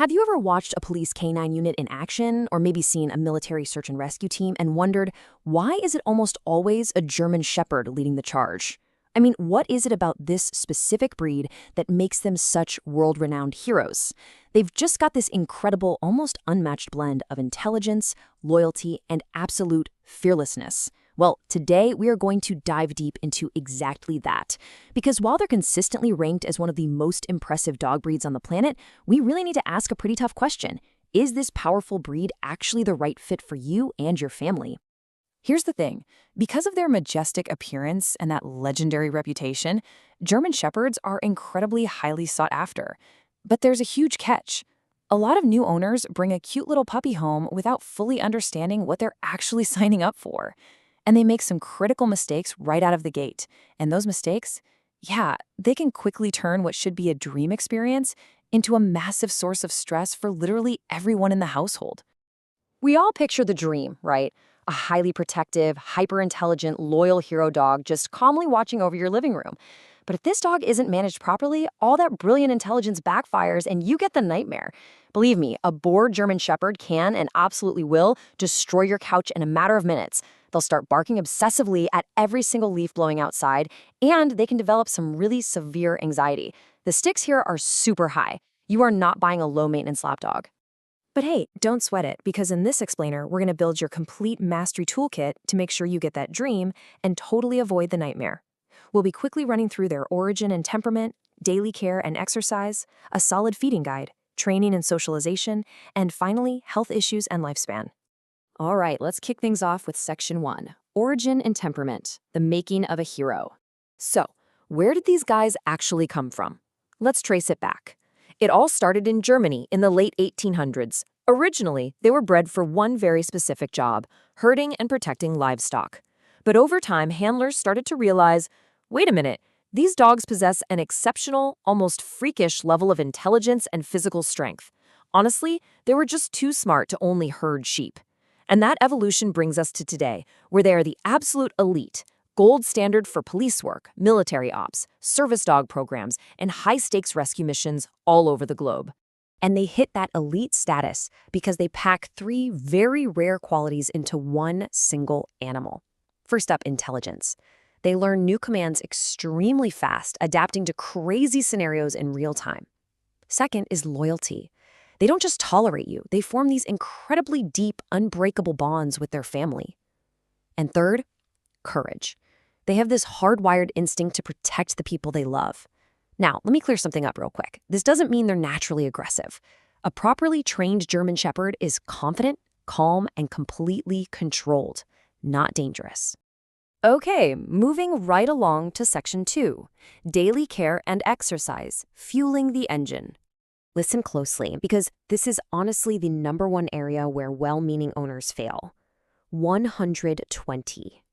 Have you ever watched a police canine unit in action, or maybe seen a military search and rescue team and wondered, why is it almost always a German Shepherd leading the charge? I mean, what is it about this specific breed that makes them such world-renowned heroes? They've just got this incredible, almost unmatched blend of intelligence, loyalty, and absolute fearlessness. Well, today we are going to dive deep into exactly that. Because while they're consistently ranked as one of the most impressive dog breeds on the planet, we really need to ask a pretty tough question. Is this powerful breed actually the right fit for you and your family? Here's the thing. Because of their majestic appearance and that legendary reputation, German Shepherds are incredibly highly sought after. But there's a huge catch. A lot of new owners bring a cute little puppy home without fully understanding what they're actually signing up for. And they make some critical mistakes right out of the gate. And those mistakes, they can quickly turn what should be a dream experience into a massive source of stress for literally everyone in the household. We all picture the dream, right? A highly protective, hyper-intelligent, loyal hero dog just calmly watching over your living room. But if this dog isn't managed properly, all that brilliant intelligence backfires and you get the nightmare. Believe me, a bored German Shepherd can and absolutely will destroy your couch in a matter of minutes. They'll start barking obsessively at every single leaf blowing outside, and they can develop some really severe anxiety. The stakes here are super high. You are not buying a low-maintenance lapdog. But hey, don't sweat it, because in this explainer, we're going to build your complete mastery toolkit to make sure you get that dream and totally avoid the nightmare. We'll be quickly running through their origin and temperament, daily care and exercise, a solid feeding guide, training and socialization, and finally, health issues and lifespan. All right, let's kick things off with Section 1, Origin and Temperament, the making of a hero. So, where did these guys actually come from? Let's trace it back. It all started in Germany in the late 1800s. Originally, they were bred for one very specific job, herding and protecting livestock. But over time, handlers started to realize, wait a minute, these dogs possess an exceptional, almost freakish level of intelligence and physical strength. Honestly, they were just too smart to only herd sheep. And that evolution brings us to today, where they are the absolute elite, gold standard for police work, military ops, service dog programs, and high-stakes rescue missions all over the globe. And they hit that elite status because they pack three very rare qualities into one single animal. First up, intelligence. They learn new commands extremely fast, adapting to crazy scenarios in real time. Second is loyalty. They don't just tolerate you, they form these incredibly deep, unbreakable bonds with their family. And third, courage. They have this hardwired instinct to protect the people they love. Now, let me clear something up real quick. This doesn't mean they're naturally aggressive. A properly trained German Shepherd is confident, calm, and completely controlled, not dangerous. Okay, moving right along to Section 2, Daily Care and Exercise, Fueling the Engine. Listen closely, because this is honestly the #1 area where well-meaning owners fail. 120.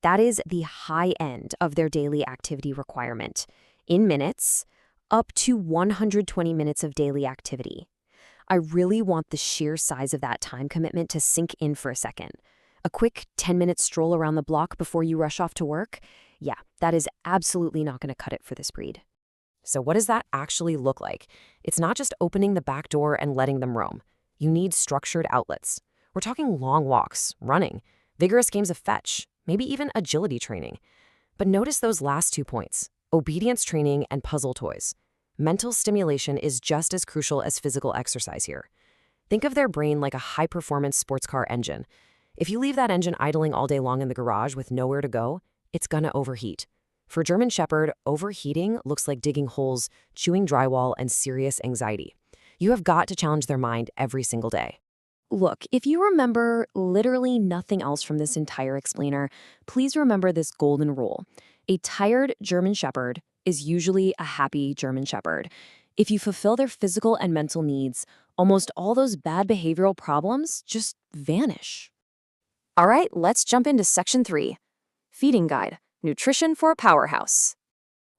That is the high end of their daily activity requirement. In minutes, up to 120 minutes of daily activity. I really want the sheer size of that time commitment to sink in for a second. A quick 10-minute stroll around the block before you rush off to work? Yeah, that is absolutely not going to cut it for this breed. So what does that actually look like? It's not just opening the back door and letting them roam. You need structured outlets. We're talking long walks, running, vigorous games of fetch, maybe even agility training. But notice those last 2 points, obedience training and puzzle toys. Mental stimulation is just as crucial as physical exercise here. Think of their brain like a high-performance sports car engine. If you leave that engine idling all day long in the garage with nowhere to go, it's gonna overheat. For German Shepherd, overheating looks like digging holes, chewing drywall, and serious anxiety. You have got to challenge their mind every single day. Look, if you remember literally nothing else from this entire explainer, please remember this golden rule. A tired German Shepherd is usually a happy German Shepherd. If you fulfill their physical and mental needs, almost all those bad behavioral problems just vanish. All right, let's jump into Section 3, Feeding Guide. Nutrition for a powerhouse.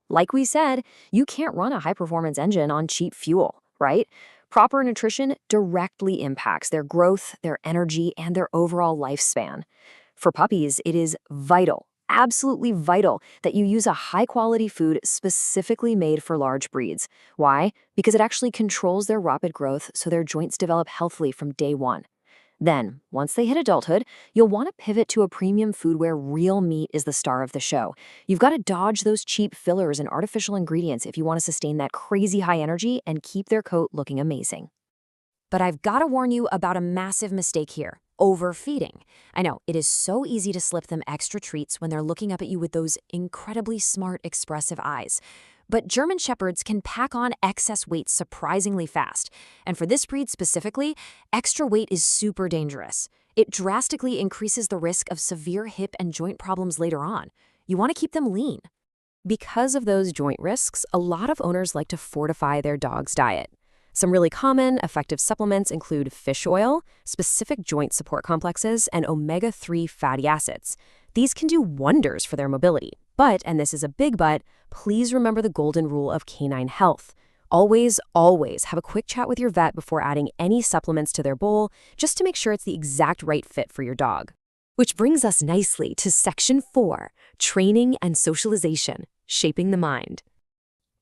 Like we said, you can't run a high-performance engine on cheap fuel, right? Proper nutrition directly impacts their growth, their energy, and their overall lifespan. For puppies, it is vital, absolutely vital that you use a high-quality food specifically made for large breeds. Why? Because it actually controls their rapid growth so their joints develop healthily from day one. Then, once they hit adulthood, you'll want to pivot to a premium food where real meat is the star of the show. You've got to dodge those cheap fillers and artificial ingredients if you want to sustain that crazy high energy and keep their coat looking amazing. But I've got to warn you about a massive mistake here: overfeeding. I know, it is so easy to slip them extra treats when they're looking up at you with those incredibly smart, expressive eyes. But German Shepherds can pack on excess weight surprisingly fast. And for this breed specifically, extra weight is super dangerous. It drastically increases the risk of severe hip and joint problems later on. You want to keep them lean. Because of those joint risks, a lot of owners like to fortify their dog's diet. Some really common, effective supplements include fish oil, specific joint support complexes, and omega-3 fatty acids. These can do wonders for their mobility. But, and this is a big but, please remember the golden rule of canine health. Always, always have a quick chat with your vet before adding any supplements to their bowl, just to make sure it's the exact right fit for your dog. Which brings us nicely to Section 4, Training and Socialization, Shaping the Mind.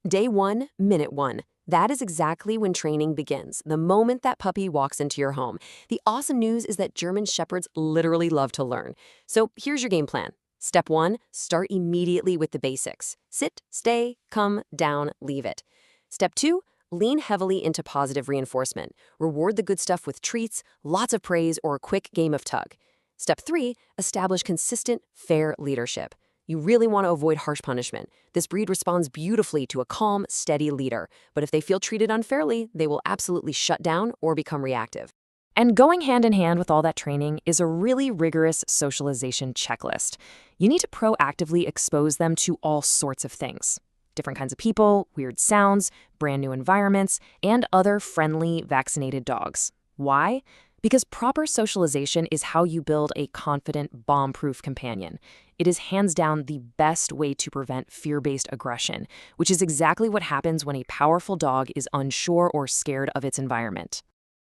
Day 1, Minute 1. That is exactly when training begins, the moment that puppy walks into your home. The awesome news is that German Shepherds literally love to learn. So here's your game plan. Step 1, start immediately with the basics. Sit, stay, come, down, leave it. Step 2, lean heavily into positive reinforcement. Reward the good stuff with treats, lots of praise, or a quick game of tug. Step 3, establish consistent, fair leadership. You really want to avoid harsh punishment. This breed responds beautifully to a calm, steady leader, but if they feel treated unfairly, they will absolutely shut down or become reactive. And going hand in hand with all that training is a really rigorous socialization checklist. You need to proactively expose them to all sorts of things: different kinds of people, weird sounds, brand new environments, and other friendly, vaccinated dogs. Why? Because proper socialization is how you build a confident, bomb-proof companion. It is hands down the best way to prevent fear-based aggression, which is exactly what happens when a powerful dog is unsure or scared of its environment.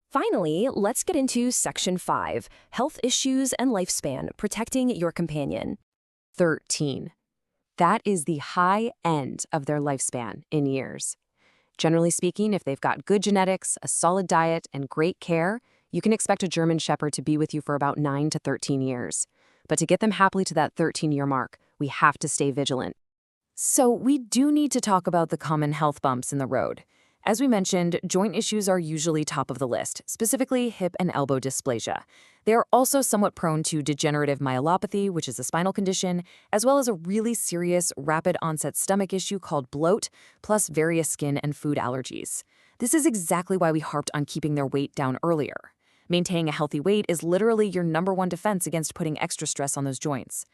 Finally, let's get into Section 5, Health Issues and Lifespan, Protecting Your Companion. 13. That is the high end of their lifespan in years. Generally speaking, if they've got good genetics, a solid diet, and great care, you can expect a German Shepherd to be with you for about 9 to 13 years. But to get them happily to that 13-year mark, we have to stay vigilant. So we do need to talk about the common health bumps in the road. As we mentioned, joint issues are usually top of the list, specifically hip and elbow dysplasia. They are also somewhat prone to degenerative myelopathy, which is a spinal condition, as well as a really serious, rapid-onset stomach issue called bloat, plus various skin and food allergies. This is exactly why we harped on keeping their weight down earlier. Maintaining a healthy weight is literally your #1 defense against putting extra stress on those joints.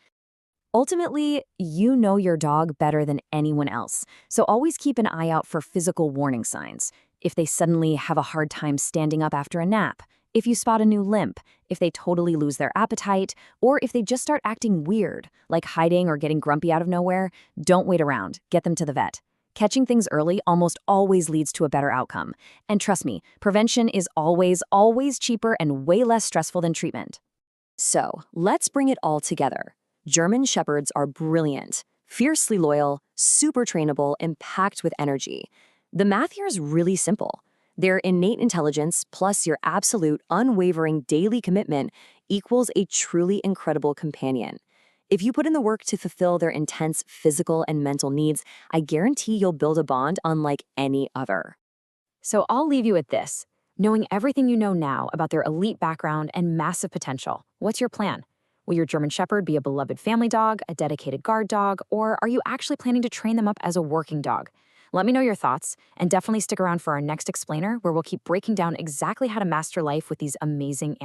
Ultimately, you know your dog better than anyone else, so always keep an eye out for physical warning signs. If they suddenly have a hard time standing up after a nap, if you spot a new limp, if they totally lose their appetite, or if they just start acting weird, like hiding or getting grumpy out of nowhere, don't wait around. Get them to the vet. Catching things early almost always leads to a better outcome. And trust me, prevention is always, always cheaper and way less stressful than treatment. So, let's bring it all together. German Shepherds are brilliant, fiercely loyal, super trainable, and packed with energy. The math here is really simple. Their innate intelligence plus your absolute, unwavering daily commitment equals a truly incredible companion. If you put in the work to fulfill their intense physical and mental needs, I guarantee you'll build a bond unlike any other. So I'll leave you with this. Knowing everything you know now about their elite background and massive potential, what's your plan? Will your German Shepherd be a beloved family dog, a dedicated guard dog, or are you actually planning to train them up as a working dog? Let me know your thoughts, and definitely stick around for our next explainer, where we'll keep breaking down exactly how to master life with these amazing animals.